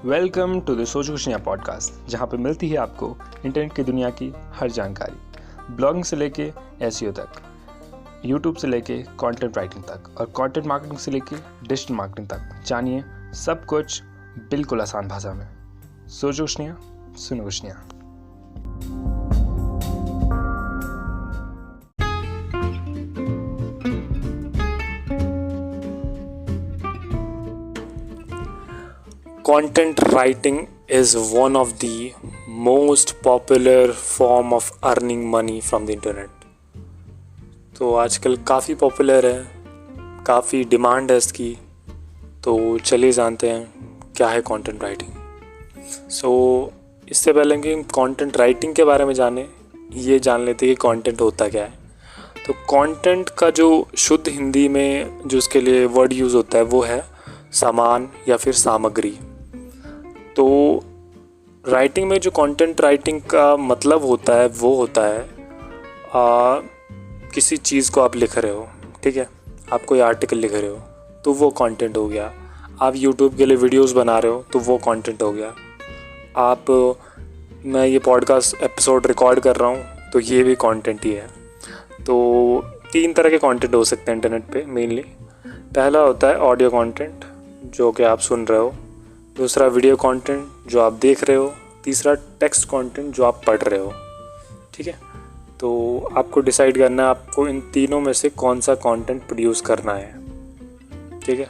Welcome to the सोचो खुशियाँ podcast, जहाँ पे मिलती है आपको इंटरनेट की दुनिया की हर जानकारी। ब्लॉगिंग से लेके एसईओ तक, यूट्यूब से लेके कंटेंट राइटिंग तक और कंटेंट मार्केटिंग से लेके डिजिटल मार्केटिंग तक जानिए सब कुछ बिल्कुल आसान भाषा में। सोचो खुशियाँ, सुनो खुशियाँ। Content writing is one of the most popular form of earning money from the internet. तो आजकल काफ़ी पॉपुलर है, काफ़ी डिमांड है इसकी। तो चलिए जानते हैं क्या है कंटेंट राइटिंग। इससे पहले कि कंटेंट राइटिंग के बारे में जाने, ये जान लेते हैं कि कंटेंट होता क्या है। तो कंटेंट का जो शुद्ध हिंदी में जो इसके लिए वर्ड यूज़ होता है वो है सामान या फिर सामग्री। तो राइटिंग में जो कंटेंट राइटिंग का मतलब होता है वो होता है किसी चीज़ को आप लिख रहे हो, ठीक है, आप कोई आर्टिकल लिख रहे हो तो वो कंटेंट हो गया। आप यूट्यूब के लिए वीडियोस बना रहे हो तो वो कंटेंट हो गया। मैं ये पॉडकास्ट एपिसोड रिकॉर्ड कर रहा हूँ तो ये भी कंटेंट ही है। तो 3 तरह के कंटेंट हो सकते हैं इंटरनेट पे मेनली। पहला होता है ऑडियो कंटेंट जो कि आप सुन रहे हो, दूसरा वीडियो कंटेंट जो आप देख रहे हो, तीसरा टेक्स्ट कंटेंट जो आप पढ़ रहे हो, ठीक है। तो आपको डिसाइड करना है आपको इन तीनों में से कौन सा कंटेंट प्रोड्यूस करना है, ठीक है।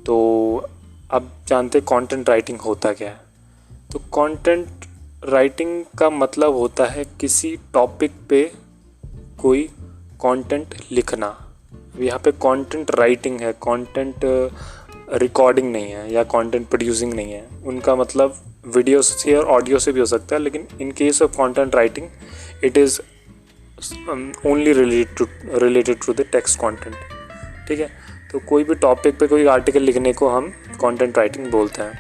तो अब जानते हैं कंटेंट राइटिंग होता क्या है। तो कंटेंट राइटिंग का मतलब होता है किसी टॉपिक पे कोई कंटेंट लिखना। यहाँ पे कंटेंट राइटिंग है, कंटेंट रिकॉर्डिंग नहीं है या कंटेंट प्रोड्यूसिंग नहीं है। उनका मतलब वीडियो से और ऑडियो से भी हो सकता है, लेकिन in case of content writing it is only related to the text content, ठीक है। तो कोई भी टॉपिक पे कोई आर्टिकल लिखने को हम कंटेंट राइटिंग बोलते हैं।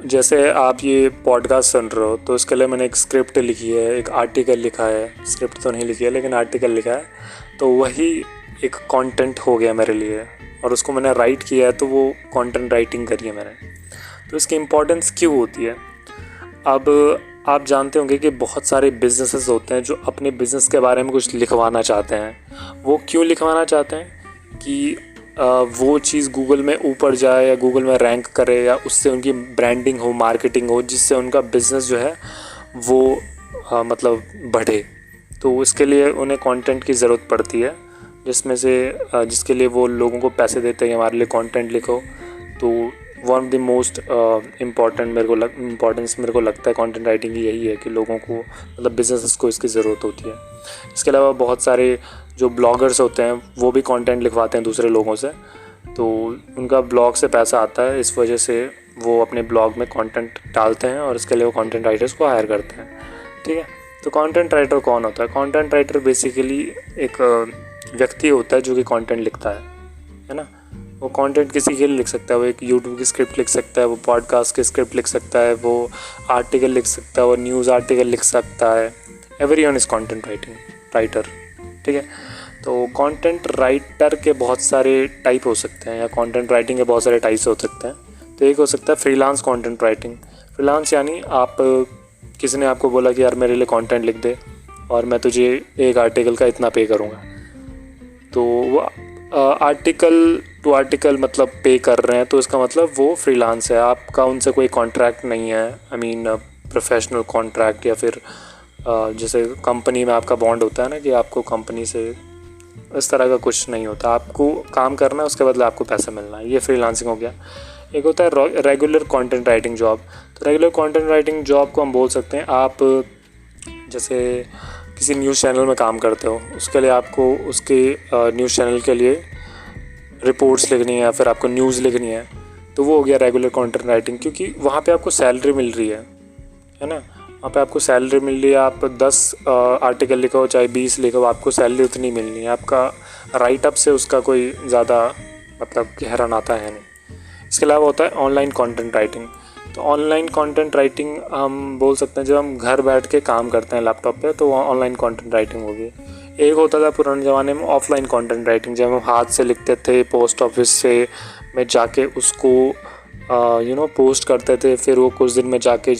जैसे आप ये पॉडकास्ट सुन रहे हो तो इसके लिए मैंने एक स्क्रिप्ट लिखी है, एक आर्टिकल लिखा है। स्क्रिप्ट तो नहीं लिखी है लेकिन आर्टिकल लिखा है, तो वही एक कंटेंट हो गया मेरे लिए और उसको मैंने राइट किया है तो वो कंटेंट राइटिंग करी है मैंने। तो इसकी इम्पोर्टेंस क्यों होती है? अब आप जानते होंगे कि बहुत सारे बिजनेसेस होते हैं जो अपने बिज़नेस के बारे में कुछ लिखवाना चाहते हैं। वो क्यों लिखवाना चाहते हैं कि वो चीज़ गूगल में ऊपर जाए या गूगल में रैंक करे या उससे उनकी ब्रांडिंग हो, मार्केटिंग हो, जिससे उनका बिज़नेस जो है वो मतलब बढ़े। तो इसके लिए उन्हें कंटेंट की ज़रूरत पड़ती है, जिसके लिए वो लोगों को पैसे देते हैं कि हमारे लिए कंटेंट लिखो। तो one of the most important importance मेरे को लगता है कंटेंट राइटिंग की यही है कि लोगों को मतलब बिजनेसेस को इसकी ज़रूरत होती है। इसके अलावा बहुत सारे जो ब्लॉगर्स होते हैं वो भी कंटेंट लिखवाते हैं दूसरे लोगों से, तो उनका ब्लॉग से पैसा आता है। इस वजह से वो अपने ब्लॉग में कंटेंट डालते हैं और इसके लिए वो कंटेंट राइटर्स को हायर करते हैं, ठीक है। तो कंटेंट राइटर कौन होता है? कंटेंट राइटर बेसिकली एक व्यक्ति होता है जो कि कंटेंट लिखता है ना। वो कंटेंट किसी के लिए लिख सकता है, वो एक यूट्यूब की स्क्रिप्ट लिख सकता है, वो पॉडकास्ट की स्क्रिप्ट लिख सकता है, वो आर्टिकल लिख सकता है, वो न्यूज़ आर्टिकल लिख सकता है। एवरीवन इज़ कंटेंट राइटर, ठीक है। तो कंटेंट राइटर के बहुत सारे टाइप हो सकते हैं या कंटेंट राइटिंग के बहुत सारे टाइप्स हो सकते हैं। तो एक हो सकता है फ्रीलांस कंटेंट राइटिंग। फ्रीलांस यानी आप किसी ने आपको बोला कि यार मेरे लिए कंटेंट लिख दे और मैं तुझे एक आर्टिकल का इतना पे करूँगा। तो वो आर्टिकल टू आर्टिकल मतलब पे कर रहे हैं, तो इसका मतलब वो फ्रीलांस है। आपका उनसे कोई कॉन्ट्रैक्ट नहीं है, आई मीन प्रोफेशनल कॉन्ट्रैक्ट या फिर जैसे कंपनी में आपका बॉन्ड होता है ना कि आपको कंपनी से इस तरह का कुछ नहीं होता। आपको काम करना है, उसके बदले आपको पैसा मिलना है। ये फ्रीलांसिंग हो गया। एक होता है रेगुलर कंटेंट राइटिंग जॉब। तो रेगुलर कंटेंट राइटिंग जॉब को हम बोल सकते हैं, आप जैसे किसी न्यूज़ चैनल में काम करते हो, उसके लिए आपको उसके न्यूज़ चैनल के लिए रिपोर्ट्स लिखनी है या फिर आपको न्यूज़ लिखनी है, तो वो हो गया रेगुलर कंटेंट राइटिंग। क्योंकि वहाँ पे आपको सैलरी मिल रही है ना, वहाँ पे आपको सैलरी मिल रही है। आप 10 आर्टिकल लिखो चाहे 20 लिखो, आपको सैलरी उतनी मिलनी है। आपका राइटअप से उसका कोई ज़्यादा मतलब गहरा नाता है नहीं। इसके अलावा होता है ऑनलाइन कंटेंट राइटिंग। तो ऑनलाइन कंटेंट राइटिंग हम बोल सकते हैं जब हम घर बैठ के काम करते हैं लैपटॉप पे, तो ऑनलाइन कंटेंट राइटिंग होगी। एक होता था पुराने ज़माने में ऑफलाइन कंटेंट राइटिंग, जब हम हाथ से लिखते थे, पोस्ट ऑफिस से में जाके उसको पोस्ट करते थे, फिर वो कुछ दिन में जाके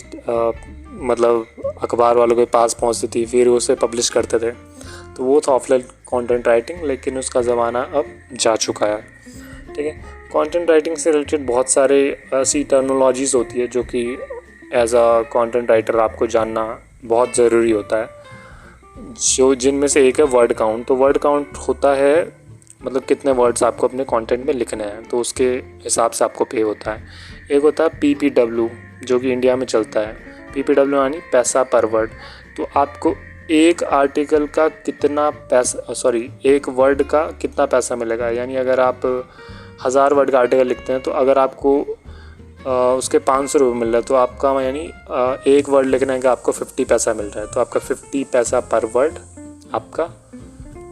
मतलब अखबार वालों के पास पहुंचती थी, फिर उसे पब्लिश करते थे। तो वो था ऑफलाइन कंटेंट राइटिंग, लेकिन उसका ज़माना अब जा चुका है। ठीक है, कंटेंट राइटिंग से रिलेटेड बहुत सारे ऐसी टर्मिनोलॉजीज़ होती है जो कि एज अ कंटेंट राइटर आपको जानना बहुत ज़रूरी होता है, जो जिनमें से एक है वर्ड काउंट। तो वर्ड काउंट होता है मतलब कितने वर्ड्स आपको अपने कंटेंट में लिखने हैं, तो उसके हिसाब से आपको पे होता है। एक होता है PPW जो कि इंडिया में चलता है। PPW यानी पैसा पर वर्ड। तो आपको एक आर्टिकल का कितना पैसा, एक वर्ड का कितना पैसा मिलेगा, यानी अगर आप 1000 वर्ड का आर्टिकल लिखते हैं तो अगर आपको उसके 500 रुपये मिल रहा है, तो आपका यानी एक वर्ड लिखने का आपको 50 पैसा मिल रहा है, तो आपका 50 पैसा पर वर्ड आपका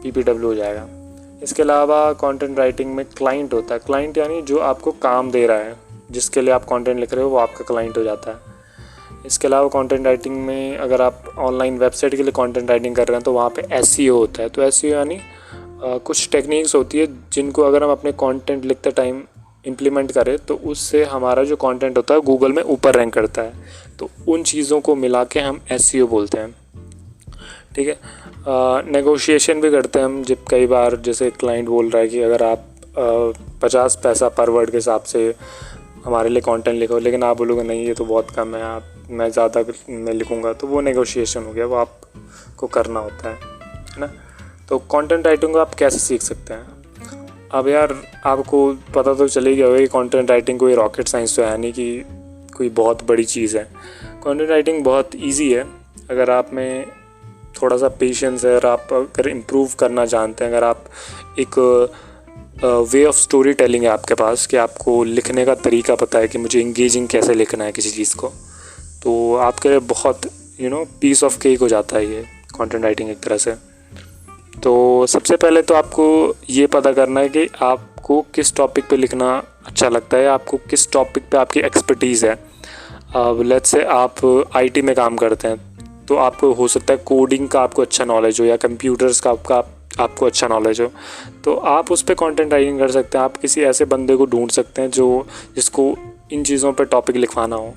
PPW हो जाएगा। इसके अलावा कंटेंट राइटिंग में क्लाइंट होता है। क्लाइंट यानी जो आपको काम दे रहा है, जिसके लिए आप कंटेंट लिख रहे हो, वो आपका क्लाइंट हो जाता है। इसके अलावा कंटेंट राइटिंग में अगर आप ऑनलाइन वेबसाइट के लिए कंटेंट राइटिंग कर रहे हैं तो वहाँ पे SEO होता है। तो SEO यानी कुछ टेक्निक्स होती है जिनको अगर हम अपने कंटेंट लिखते टाइम इम्प्लीमेंट करें तो उससे हमारा जो कंटेंट होता है गूगल में ऊपर रैंक करता है। तो उन चीज़ों को मिला के हम SEO बोलते हैं। ठीक है, नेगोशिएशन भी करते हैं हम, जब कई बार जैसे क्लाइंट बोल रहा है कि अगर आप 50 पैसा पर वर्ड के हिसाब से हमारे लिए कंटेंट लिखो, लेकिन आप बोलोगे नहीं ये तो बहुत कम है, मैं ज़्यादा में लिखूँगा, तो वो नेगोशिएशन हो गया, वो आपको करना होता है ना। तो कंटेंट राइटिंग को आप कैसे सीख सकते हैं? अब यार आपको पता तो चले गया होगा कि कंटेंट राइटिंग कोई रॉकेट साइंस तो है नहीं कि कोई बहुत बड़ी चीज़ है। कंटेंट राइटिंग बहुत इजी है अगर आप में थोड़ा सा पेशेंस है, और आप अगर इम्प्रूव करना जानते हैं, अगर आप एक वे ऑफ स्टोरी टेलिंग है आपके पास कि आपको लिखने का तरीका पता है कि मुझे इंगेजिंग कैसे लिखना है किसी चीज़ को, तो आपके लिए बहुत पीस ऑफ केक हो जाता है ये कंटेंट राइटिंग एक तरह से। तो सबसे पहले तो आपको ये पता करना है कि आपको किस टॉपिक पे लिखना अच्छा लगता है, आपको किस टॉपिक पे आपकी एक्सपर्टीज़ है। अब लेट्स से आप IT में काम करते हैं तो आपको हो सकता है कोडिंग का आपको अच्छा नॉलेज हो या कंप्यूटर्स का आपको अच्छा नॉलेज हो, तो आप उस पर कंटेंट राइटिंग कर सकते हैं। आप किसी ऐसे बंदे को ढूंढ सकते हैं जिसको इन चीज़ों पे टॉपिक लिखवाना हो,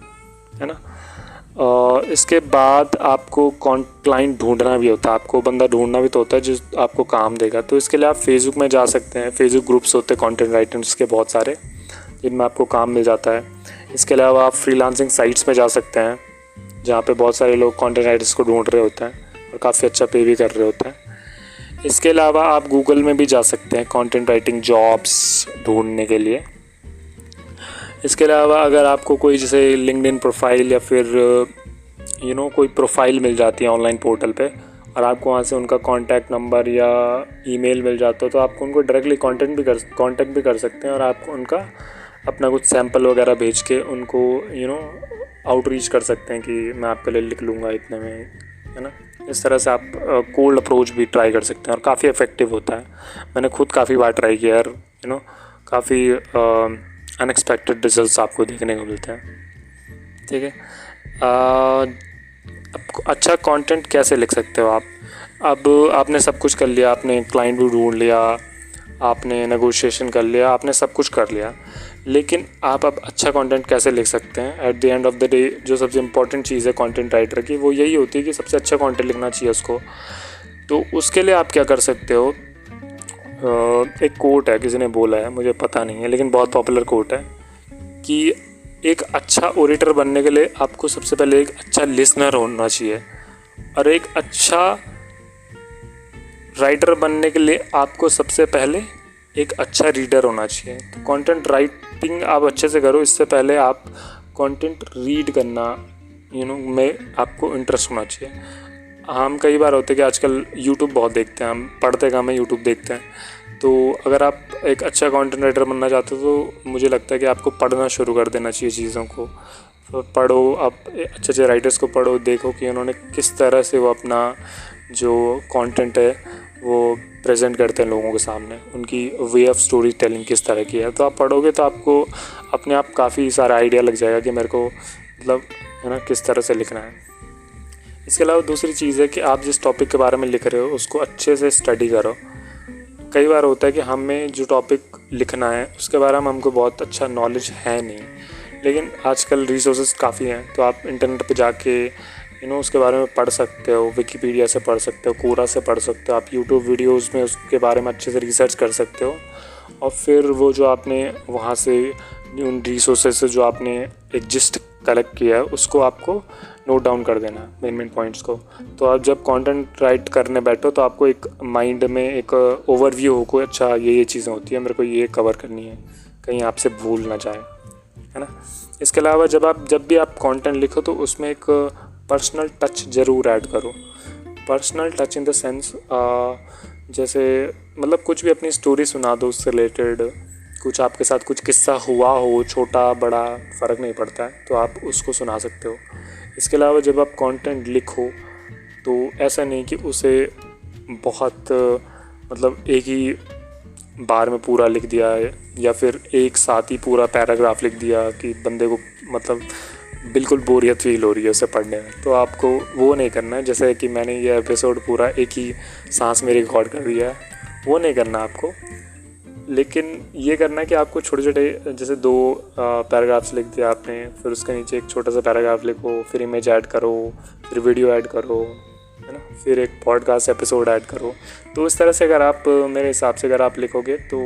है ना। इसके बाद आपको क्लाइंट ढूंढना भी होता है, आपको बंदा ढूंढना भी तो होता है जो आपको काम देगा। तो इसके लिए आप फेसबुक में जा सकते हैं, फेसबुक ग्रुप्स होते हैं कंटेंट राइटर्स के बहुत सारे, जिनमें आपको काम मिल जाता है। इसके अलावा आप फ्रीलांसिंग साइट्स में जा सकते हैं जहाँ पे बहुत सारे लोग कंटेंट राइटर्स को ढूंढ रहे होते हैं और काफ़ी अच्छा पे भी कर रहे होते हैं। इसके अलावा आप गूगल में भी जा सकते हैं कंटेंट राइटिंग जॉब्स ढूंढने के लिए। इसके अलावा अगर आपको कोई जैसे लिंक्डइन प्रोफाइल या फिर कोई प्रोफाइल मिल जाती है ऑनलाइन पोर्टल पे और आपको वहाँ से उनका कॉन्टैक्ट नंबर या ईमेल मिल जाता है, तो आप उनको डायरेक्टली कांटेक्ट भी कर सकते हैं और आप उनका अपना कुछ सैंपल वगैरह भेज के उनको आउटरीच कर सकते हैं कि मैं आपके लिए लिख लूँगा इतने में, है ना। इस तरह से आप कोल्ड अप्रोच भी ट्राई कर सकते हैं और काफ़ी इफ़ेक्टिव होता है। मैंने खुद काफ़ी बार ट्राई किया यार, काफ़ी अनएक्सपेक्टेड रिजल्ट्स आपको देखने को मिलते हैं। ठीक है, अच्छा कंटेंट कैसे लिख सकते हो आप? अब आपने सब कुछ कर लिया, आपने क्लाइंट भी ढूंढ लिया, आपने नेगोशिएशन कर लिया, आपने सब कुछ कर लिया, लेकिन आप अब अच्छा कंटेंट कैसे लिख सकते हैं? At the end of the day जो सबसे इम्पोर्टेंट चीज़ है कंटेंट राइटर की, वो यही होती है कि सबसे अच्छा कंटेंट लिखना चाहिए उसको। तो उसके लिए आप क्या कर सकते हो? एक कोट है, किसी ने बोला है, मुझे पता नहीं है, लेकिन बहुत पॉपुलर कोट है कि एक अच्छा ओरेटर बनने के लिए आपको सबसे पहले एक अच्छा लिसनर होना चाहिए, और एक अच्छा राइटर बनने के लिए आपको सबसे पहले एक अच्छा रीडर होना चाहिए। तो कंटेंट राइटिंग आप अच्छे से करो, इससे पहले आप कंटेंट रीड करना में आपको इंटरेस्ट होना चाहिए। हम कई बार होते हैं कि आजकल यूट्यूब बहुत देखते हैं, हम पढ़ते कम है, यूट्यूब देखते हैं। तो अगर आप एक अच्छा कंटेंट राइटर बनना चाहते हो तो मुझे लगता है कि आपको पढ़ना शुरू कर देना चाहिए चीज़ों को। तो पढ़ो, आप अच्छे अच्छे राइटर्स को पढ़ो, देखो कि उन्होंने किस तरह से वो अपना जो कंटेंट है वो प्रेजेंट करते हैं लोगों के सामने, उनकी वे ऑफ स्टोरी टेलिंग किस तरह की है। तो आप पढ़ोगे तो आपको अपने आप काफ़ी सारा आइडिया लग जाएगा कि मेरे को किस तरह से लिखना है। इसके अलावा दूसरी चीज़ है कि आप जिस टॉपिक के बारे में लिख रहे हो उसको अच्छे से स्टडी करो। कई बार होता है कि हमें जो टॉपिक लिखना है उसके बारे में हमको बहुत अच्छा नॉलेज है नहीं, लेकिन आजकल रिसोर्सेज काफ़ी हैं, तो आप इंटरनेट पे जाके उसके बारे में पढ़ सकते हो, विकीपीडिया से पढ़ सकते हो, कोरा से पढ़ सकते हो, आप यूट्यूब वीडियोस में उसके बारे में अच्छे से रिसर्च कर सकते हो। और फिर वो जो आपने वहाँ से उन रिसोर्सेज से जो आपने एक जिस्ट कलेक्ट किया है उसको आपको नोट डाउन कर देना, मेन पॉइंट्स को। तो आप जब कंटेंट राइट करने बैठो तो आपको एक माइंड में एक ओवरव्यू हो, कोई अच्छा ये चीज़ें होती है, मेरे को ये कवर करनी है, कहीं आपसे भूल ना जाए, है ना। इसके अलावा जब भी आप कंटेंट लिखो तो उसमें एक पर्सनल टच ज़रूर ऐड करो। Personal touch in the sense जैसे मतलब कुछ भी अपनी स्टोरी सुना दो उससे रिलेटेड, कुछ आपके साथ कुछ किस्सा हुआ हो, छोटा बड़ा फ़र्क नहीं पड़ता है, तो आप उसको सुना सकते हो। इसके अलावा जब आप कंटेंट लिखो तो ऐसा नहीं कि उसे बहुत मतलब एक ही बार में पूरा लिख दिया है या फिर एक साथ ही पूरा पैराग्राफ लिख दिया कि बंदे को मतलब बिल्कुल बोरियत फील हो रही है उसे पढ़ने में। तो आपको वो नहीं करना है, जैसे कि मैंने ये एपिसोड पूरा एक ही सांस में रिकॉर्ड कर दिया है, वो नहीं करना आपको। लेकिन ये करना है कि आपको छोटे छोटे जैसे 2 पैराग्राफ्स लिख दिया आपने, फिर उसके नीचे एक छोटा सा पैराग्राफ लिखो, फिर इमेज ऐड करो, फिर वीडियो ऐड करो, है ना, फिर एक पॉडकास्ट एपिसोड ऐड करो। तो इस तरह से अगर आप मेरे हिसाब से अगर आप लिखोगे तो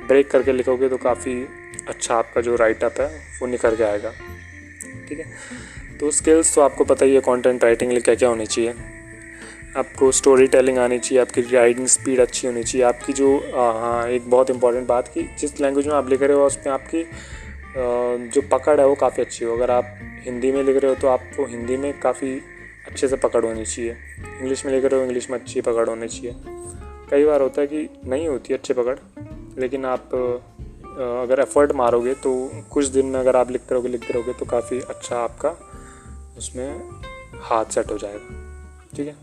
ब्रेक करके लिखोगे तो काफ़ी अच्छा आपका जो राइटअप है वो निखर के आएगा। ठीक है, तो स्किल्स तो आपको पता ही है कंटेंट राइटिंग लिए क्या क्या होनी चाहिए। आपको स्टोरी टेलिंग आनी चाहिए, आपकी राइटिंग स्पीड अच्छी होनी चाहिए, आपकी जो हाँ एक बहुत इंपॉर्टेंट बात कि जिस लैंग्वेज में आप लिख रहे हो उसमें आपकी जो पकड़ है वो काफ़ी अच्छी हो। अगर आप हिंदी में लिख रहे हो तो आपको हिंदी में काफ़ी अच्छे से पकड़ होनी चाहिए, इंग्लिश में लिख रहे हो इंग्लिश में अच्छी पकड़ होनी चाहिए। कई बार होता है कि नहीं होती अच्छी पकड़, लेकिन आप अगर एफर्ट मारोगे तो कुछ दिन में अगर आप लिखते रहोगे तो काफ़ी अच्छा आपका उसमें हाथ सेट हो जाएगा। ठीक है,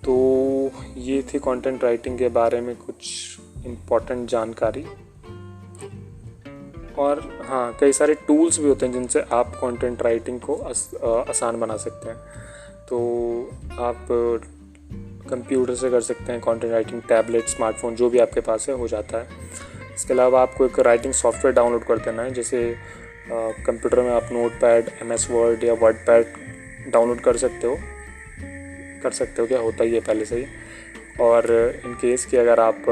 तो ये थी कंटेंट राइटिंग के बारे में कुछ इम्पोर्टेंट जानकारी। और हाँ, कई सारे टूल्स भी होते हैं जिनसे आप कंटेंट राइटिंग को आसान बना सकते हैं। तो आप कंप्यूटर से कर सकते हैं कंटेंट राइटिंग, टैबलेट, स्मार्टफोन, जो भी आपके पास है हो जाता है। इसके अलावा आपको एक राइटिंग सॉफ्टवेयर डाउनलोड कर देना है, जैसे कंप्यूटर में आप नोटपैड, MS वर्ड या वर्डपैड डाउनलोड कर सकते हो क्या होता ही है पहले से ही। और इन केस कि अगर आप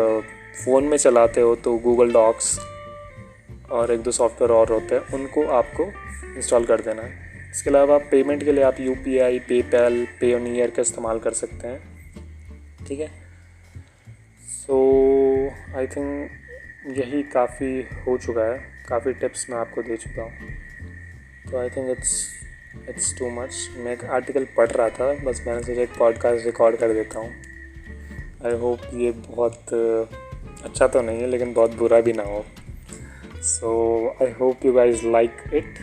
फ़ोन में चलाते हो तो गूगल डॉक्स और 1-2 सॉफ्टवेयर और होते हैं, उनको आपको इंस्टॉल कर देना है। इसके अलावा पेमेंट के लिए आप UPI, पेपैल, पेयोनियर का इस्तेमाल कर सकते हैं। ठीक है, सो आई थिंक यही काफ़ी हो चुका है, काफ़ी टिप्स मैं आपको दे चुका हूँ। तो I think it's too much. मैं एक आर्टिकल पढ़ रहा था, बस मैंने सोचा एक पॉडकास्ट रिकॉर्ड कर देता हूँ। आई होप ये बहुत अच्छा तो नहीं है लेकिन बहुत बुरा भी ना हो। So I hope you guys like it.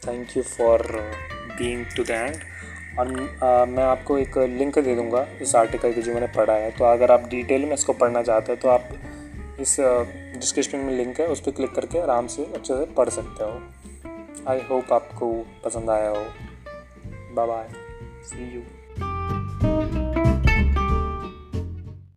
Thank you for being to the end. और मैं आपको एक लिंक दे दूँगा इस आर्टिकल की जो मैंने पढ़ा है, तो अगर आप डिटेल में इसको पढ़ना चाहते हो तो आप इस डिस्क्रिप्शन में लिंक है, उस पर क्लिक करके आराम से अच्छे से पढ़ सकते हो। आई होप आपको पसंद आया हो। Bye bye, see you.